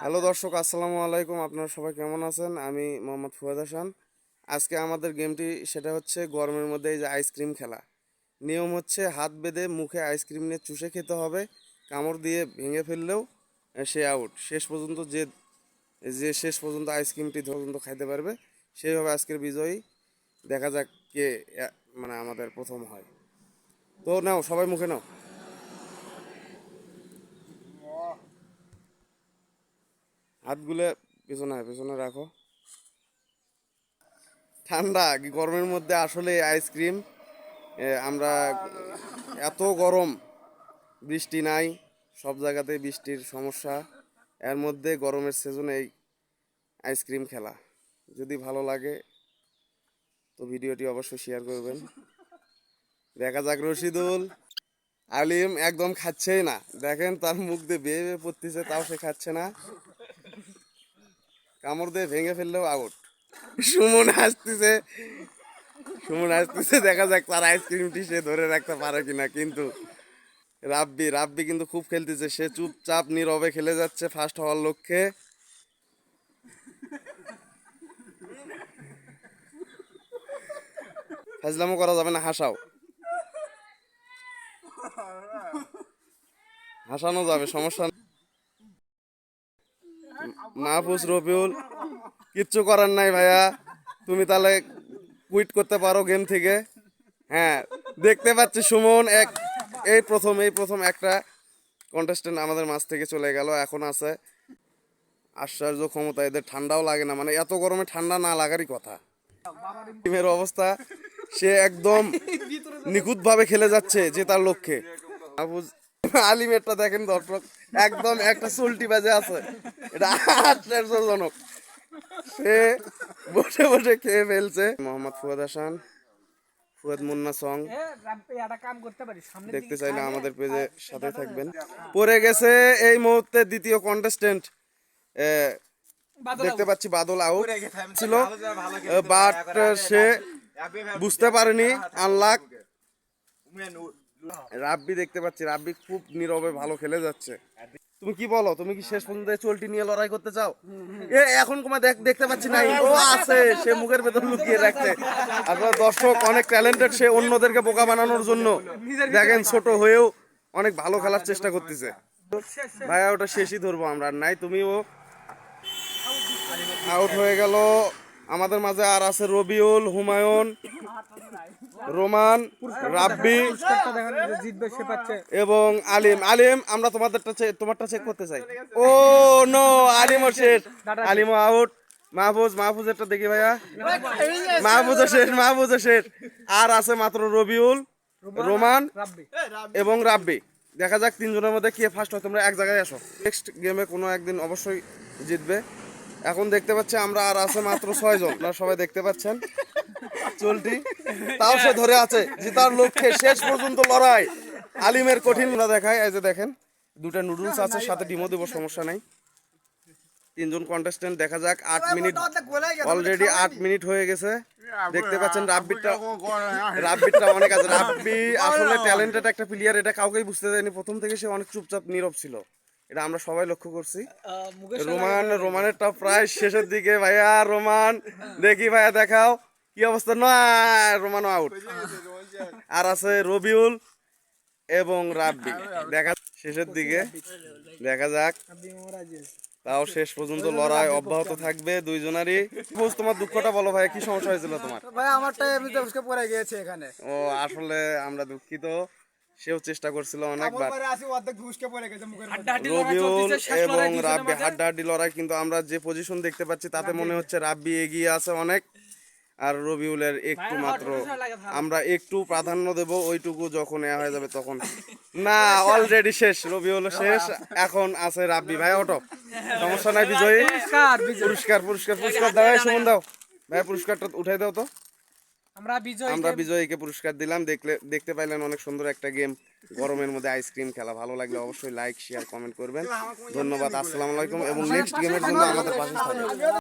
Hello দর্শক, আসসালামু আলাইকুম। আপনারা সবাই কেমন আছেন? আমি মোহাম্মদ ফুয়াদ হাসান। আজকে আমাদের গেমটি সেটা হচ্ছে গরমের মধ্যে এই যে আইসক্রিম খেলা। নিয়ম হচ্ছে হাত বেঁধে মুখে আইসক্রিম নিয়ে চুষে খেতে হবে। কামড় দিয়ে ভেঙে ফেললেও সে আউট। শেষ পর্যন্ত যে যে শেষ পর্যন্ত আইসক্রিমটি পর্যন্ত খাইতে পারবে সেইভাবে আজকের বিজয়ী। দেখা যাক কে মানে আমাদের প্রথম হয়। তো নাও, সবাই মুখে নাও। হাতগুলো পেছনে পেছনে রাখো। ঠান্ডা গরমের মধ্যে আসলে আইসক্রিম আমরা এত গরম, বৃষ্টি নাই, সব জায়গাতে বৃষ্টির সমস্যা, এর মধ্যে গরমের সিজনে এই আইসক্রিম খেলা। যদি ভালো লাগে তো ভিডিওটি অবশ্যই শেয়ার করবেন। দেখা যাক রশিদুল। আলিম একদম খাচ্ছেই না, দেখেন তার মুখ দিয়ে বেয়ে বেয়ে পড়তেছে, তাও সে খাচ্ছে না। কামড় দিয়ে ভেঙে ফেললেও আউট। সুমন হাসতেছে, দেখা যাক তার আইসক্রিমটি সে ধরে রাখতে পারে কিনা। কিন্তু রাব্বি কিন্তু খুব খেলতেছে, সে চুপচাপ নীরবে খেলে যাচ্ছে ফার্স্ট হওয়ার লক্ষ্যে। ফাজলামো করা যাবে না, হাসানো যাবে, সমস্যা নেই। মাহফুজ, রবিউল, কিচ্ছু করার নাই ভাইয়া, তুমি তাহলে কুইট করতে পারো গেম থেকে। হ্যাঁ, দেখতে পাচ্ছি সুমন এই প্রথম একটা কন্টেস্টেন্ট আমাদের মাঝ থেকে চলে গেল। এখন আছে আশ্চর্য ক্ষমতা এদের, ঠান্ডাও লাগে না, মানে এত গরমে ঠান্ডা না লাগারই কথা। টিমের অবস্থা, সে একদম নিখুঁতভাবে খেলে যাচ্ছে যে তার লক্ষ্যে। আলিমেরটা দেখেন দর্শক, একদম একটা চুলটি বাজে আছে, এটা আশ্চর্যজনক। সে বসে বসে খেয়ে ফেলছে। মোহাম্মদ ফুয়াদ হাসান, ফুয়াদ মুন্না সং দেখতে চাইলে আমাদের পেজে সাথে থাকবেন। পড়ে গেছে এই মুহূর্তে দ্বিতীয় কন্টেস্টেন্ট, দেখতে পাচ্ছি বাদল আউট ছিল, বাট সে বুঝতে পারেনি, আনলাক। রাব্বি দেখতে পাচ্ছি, রাব্বি খুব নীরবে ভালো খেলে যাচ্ছে। তুমি কি বলো, তুমি কি শেষ পর্যন্ত চলটি নিয়ে লড়াই করতে চাও? এখন দেখতে পাচ্ছি নাই, ও আছে, সে মুখের ভেতর লুকিয়ে রাখছে। আপনার দর্শক অনেক ট্যালেন্টেড, সে অন্যদেরকে বোকা বানানোর জন্য দেখেন ছোট হয়েও অনেক ভালো খেলার চেষ্টা করতেছে। ভাইয়া ওটা শেষই ধরবো আমরা, নাই তুমিও আউট হয়ে গেল। আমাদের মাঝে আর আছে রবিউল, হুমায়ুন, রোমান, রাব্বি এবং আলিম। আমরা তোমারটা চেক করতে চাই। ও নো, আলিমও শেষ, আলিমও আউট। মাহফুজেরটা দেখি ভাইয়া, মাহফুজও শেষ। আর আছে মাত্র রবিউল, রোমান এবং রাব্বি। দেখা যাক তিনজনের মধ্যে কে ফার্স্ট হয়। তোমরা এক জায়গায় আসো, নেক্সট গেমে কোনো একদিন অবশ্যই জিতবে। এখন দেখতে পাচ্ছি আমরা আর আছে মাত্র 6 জন, আপনারা সবাই দেখতে পাচ্ছেন চলটি, তাও সে ধরে আছে জেতার লক্ষ্যে, শেষ পর্যন্ত লড়াই। আলিমের কঠিন দেখায়, এই যে দেখেন দুটা নুডলস আছে, সাথে ডিমও দেবো, সমস্যা নাই। তিনজন কন্টেস্টেন্ট, দেখা যাক 8 মিনিট, অলরেডি 8 মিনিট হয়ে গেছে। দেখতে পাচ্ছেন রাব্বিটা অনেক আছে। রাব্বি আসলে ট্যালেন্টেড একটা প্লেয়ার, এটা কাউকেই বুঝতে দেয়নি প্রথম থেকে, সে অনেক চুপচাপ নীরব ছিল, এটা আমরা সবাই লক্ষ্য করছি। রোমানেরটা প্রায় শেষের দিকে। ভাইয়া রোমান, দেখি ভাইয়া দেখাও কি অবস্থা। না, রোমানও আউট। আর আছে রবিউল এবং রাব্বি, দেখা শেষের দিকে, দেখা যাক। তাও শেষ পর্যন্ত লড়াই অব্যাহত থাকবে দুইজনারই। তোমার দুঃখটা বলো ভাই, কি সমস্যা হয়েছিল তোমার? ভাই আমারটা এমনিতে উস্কে পড়ে গিয়েছে এখানে। ও আসলে আমরা দুঃখিত, সেও চেষ্টা করছিল অনেকবার। রবিউল এবং রাব্বি হাড্ডাহাড্ডি লড়াই, কিন্তু আমরা যে পজিশন দেখতে পাচ্ছি তাতে মনে হচ্ছে রাব্বি এগিয়ে আছে অনেক, আর রবিউলের একটু মাত্র। আমরা একটু প্রাধান্য দেব ওইটুকু, যখন এ হয়ে যাবে তখন। না, অলরেডি শেষ, রবিউল শেষ, এখন আছে রাব্বি। ভাই অটো, সমস্যা নাই, বিজয়ী। পুরস্কার দাও, সুমন দাও ভাই, পুরস্কারটা উঠাই দাও তো। আমরা বিজয়ীকে পুরস্কার দিলাম। দেখতে পাইলেন অনেক সুন্দর একটা গেম, গরমের মধ্যে আইসক্রিম খেলা। ভালো লাগলে অবশ্যই লাইক, শেয়ার, কমেন্ট করবেন। ধন্যবাদ, আসসালামু আলাইকুম, এবং নেক্সট গেমের জন্য আমাদের পাশে থাকবেন।